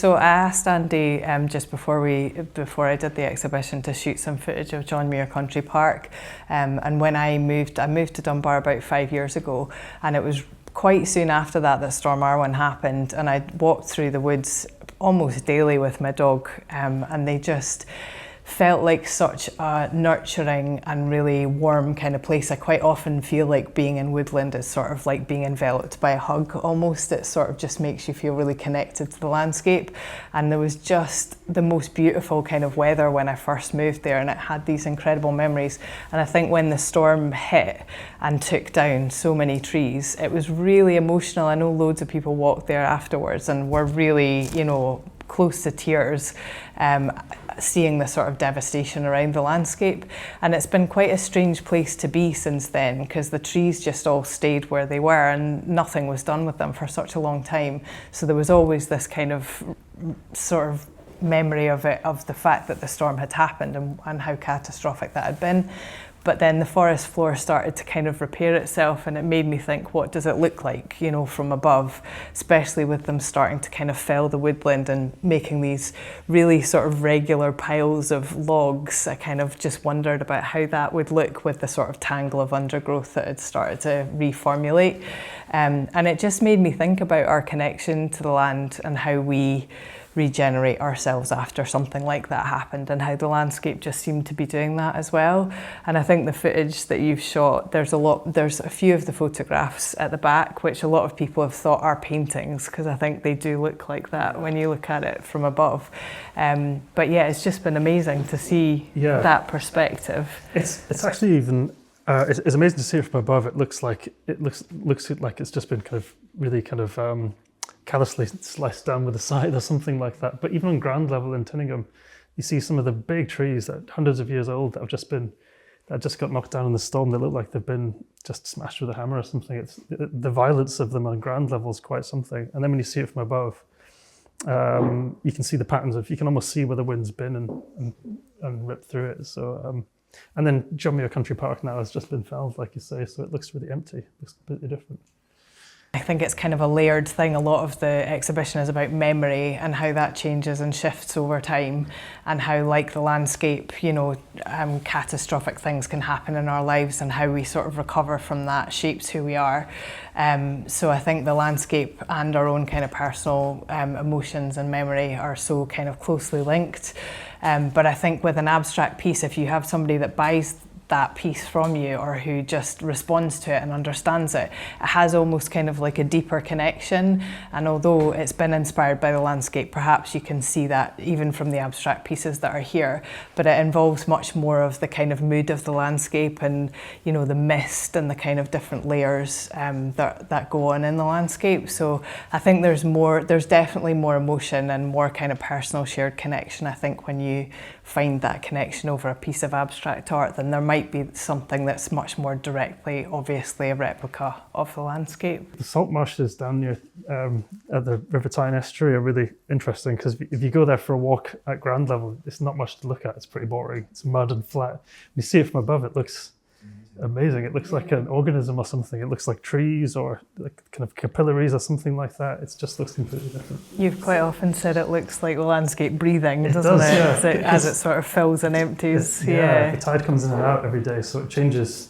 So I asked Andy just before I did the exhibition to shoot some footage of John Muir Country Park, and when I moved to Dunbar about 5 years ago, and it was quite soon after that Storm Arwen happened, and I walked through the woods almost daily with my dog, and they just felt like such a nurturing and really warm kind of place. I quite often feel like being in woodland is sort of like being enveloped by a hug almost. It sort of just makes you feel really connected to the landscape. And there was just the most beautiful kind of weather when I first moved there, and it had these incredible memories. And I think when the storm hit and took down so many trees, it was really emotional. I know loads of people walked there afterwards and were really, close to tears, seeing the sort of devastation around the landscape. And it's been quite a strange place to be since then, because the trees just all stayed where they were and nothing was done with them for such a long time. So there was always this kind of sort of memory of the fact that the storm had happened and how catastrophic that had been. But then the forest floor started to kind of repair itself, and it made me think, what does it look like, from above, especially with them starting to kind of fell the woodland and making these really sort of regular piles of logs. I kind of just wondered about how that would look with the sort of tangle of undergrowth that had started to reformulate. And it just made me think about our connection to the land and how we regenerate ourselves after something like that happened, and how the landscape just seemed to be doing that as well. And I think the footage that you've shot, there's a few of the photographs at the back which a lot of people have thought are paintings, because I think they do look like that when you look at it from above. But yeah, it's just been amazing to see that perspective. It's actually even it's amazing to see it from above. It looks like it's just been kind of really kind of callously sliced down with a scythe or something like that. But even on ground level in Tinningham, you see some of the big trees that are hundreds of years old that just got knocked down in the storm. They look like they've been just smashed with a hammer or something. It's the violence of them on ground level is quite something. And then when you see it from above, you can see the patterns you can almost see where the wind's been and ripped through it. So and then John Muir Country Park now has just been felled, like you say, so it looks really empty. It looks completely different. I think it's kind of a layered thing. A lot of the exhibition is about memory and how that changes and shifts over time, and how, like the landscape, catastrophic things can happen in our lives, and how we sort of recover from that shapes who we are. So I think the landscape and our own kind of personal emotions and memory are so kind of closely linked. But I think with an abstract piece, if you have somebody that buys that piece from you, or who just responds to it and understands it, it has almost kind of like a deeper connection. And although it's been inspired by the landscape, perhaps you can see that even from the abstract pieces that are here, but it involves much more of the kind of mood of the landscape, and the mist and the kind of different layers that go on in the landscape. So I think there's definitely more emotion and more kind of personal shared connection, I think, when you find that connection over a piece of abstract art, then there might be something that's much more directly, obviously, a replica of the landscape. The salt marshes down near at the River Tyne estuary are really interesting, because if you go there for a walk at ground level, it's not much to look at. It's pretty boring. It's mud and flat. When you see it from above, it looks amazing. It looks like an organism or something. It looks like trees or like kind of capillaries or something like that. It just looks completely different. You've quite often said it looks like the landscape breathing, doesn't it? Yeah. As it sort of fills and empties. The tide comes in and out every day, so it changes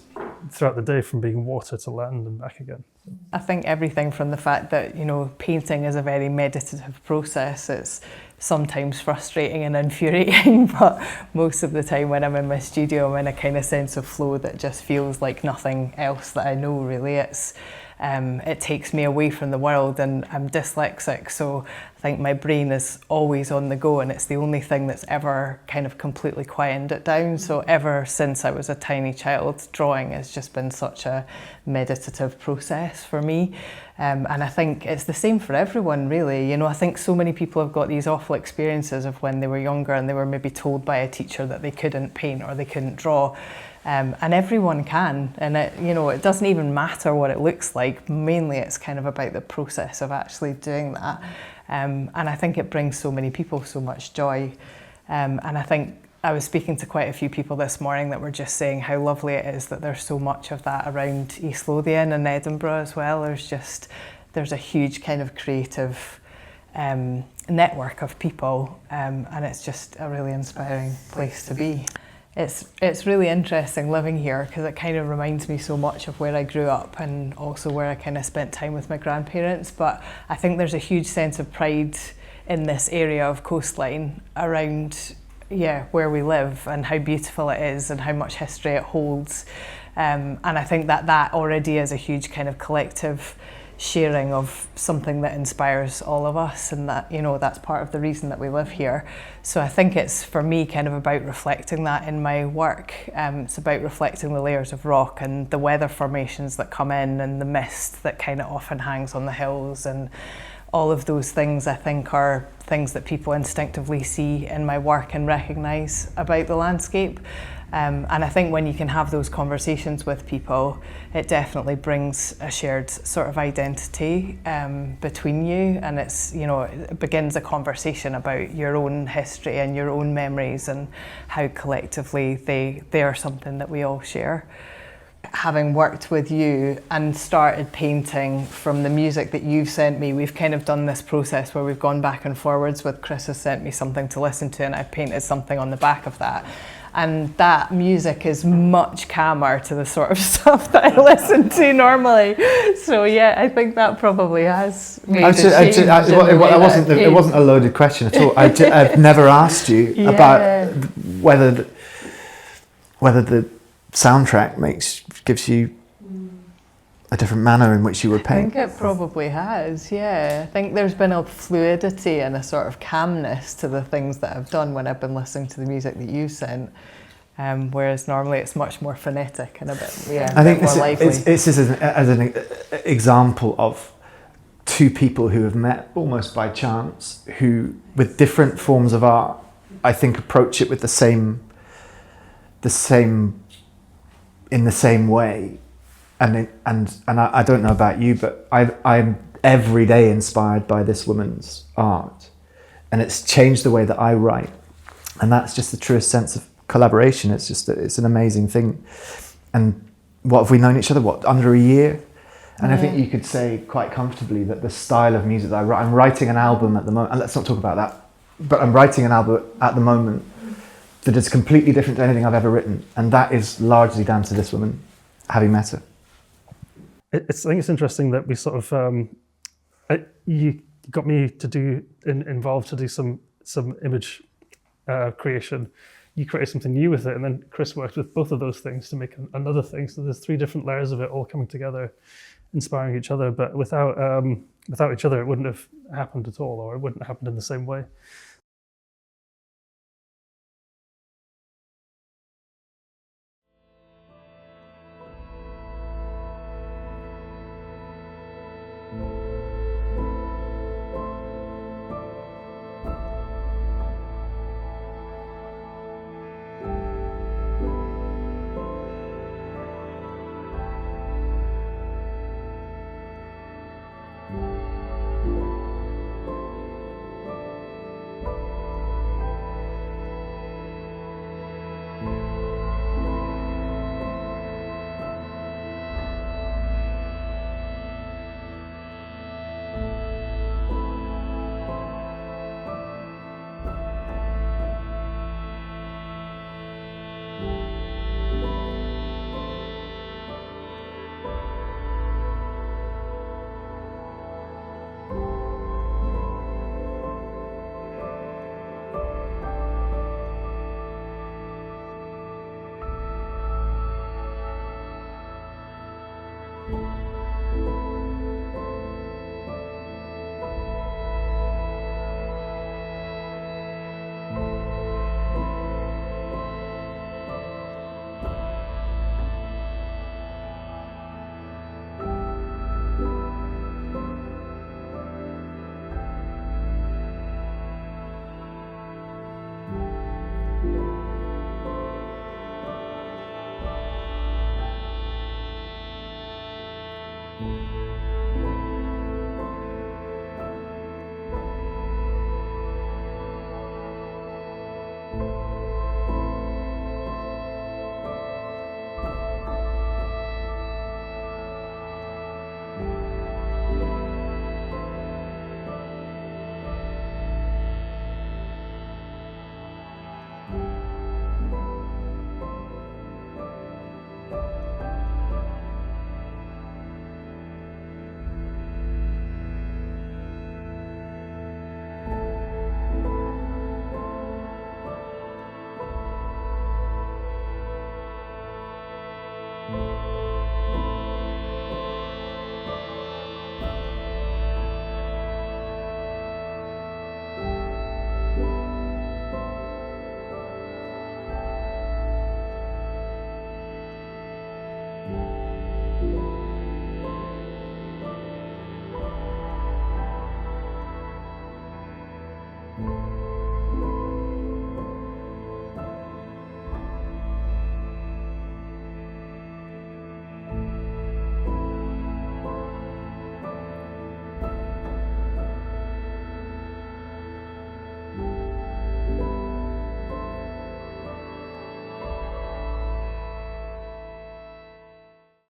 throughout the day from being water to land and back again. I think everything from the fact that, painting is a very meditative process. It's sometimes frustrating and infuriating, but most of the time when I'm in my studio, I'm in a kind of sense of flow that just feels like nothing else that I know, really. It takes me away from the world, and I'm dyslexic, so I think my brain is always on the go, and it's the only thing that's ever kind of completely quietened it down. So ever since I was a tiny child, drawing has just been such a meditative process for me. And I think it's the same for everyone, really. I think so many people have got these awful experiences of when they were younger and they were maybe told by a teacher that they couldn't paint or they couldn't draw. And everyone can, and it doesn't even matter what it looks like. Mainly it's kind of about the process of actually doing that. And I think it brings so many people so much joy. And I think I was speaking to quite a few people this morning that were just saying how lovely it is that there's so much of that around East Lothian and Edinburgh as well. There's a huge kind of creative network of people, and it's just a really inspiring place to be. It's really interesting living here because it kind of reminds me so much of where I grew up and also where I kind of spent time with my grandparents. But I think there's a huge sense of pride in this area of coastline around where we live and how beautiful it is and how much history it holds. And I think that already is a huge kind of collective sharing of something that inspires all of us, and that, you know, that's part of the reason that we live here. So I think it's, for me, kind of about reflecting that in my work. It's about reflecting the layers of rock and the weather formations that come in and the mist that kind of often hangs on the hills, and all of those things I think are things that people instinctively see in my work and recognise about the landscape. And I think when you can have those conversations with people, it definitely brings a shared sort of identity between you, and it's, you know, it begins a conversation about your own history and your own memories and how collectively they are something that we all share. Having worked with you and started painting from the music that you've sent me, we've kind of done this process where we've gone back and forwards with Chris has sent me something to listen to and I've painted something on the back of that. And that music is much calmer to the sort of stuff that I listen to normally. So yeah, I think that probably has made a change. It wasn't a loaded question at all. I've never asked you about whether the soundtrack gives you a different manner in which you would paint. I think it probably has, yeah. I think there's been a fluidity and a sort of calmness to the things that I've done when I've been listening to the music that you sent, whereas normally it's much more phonetic and a bit, I think more lively. This is as an example of two people who have met almost by chance, who, with different forms of art, I think approach it with the same in the same way. And I don't know about you, but I'm every day inspired by this woman's art, and it's changed the way that I write, and that's just the truest sense of collaboration. It's an amazing thing. And what have we known each other? Under a year? And I think you could say quite comfortably that the style of music that I write, I'm writing an album at the moment, and let's not talk about that, but I'm writing an album at the moment that is completely different to anything I've ever written, and that is largely down to this woman, having met her. I think it's interesting that we sort of, you got me to involved to do some image creation. You created something new with it, and then Chris worked with both of those things to make another thing. So there's three different layers of it all coming together, inspiring each other. But without each other, it wouldn't have happened at all, or it wouldn't have happened in the same way.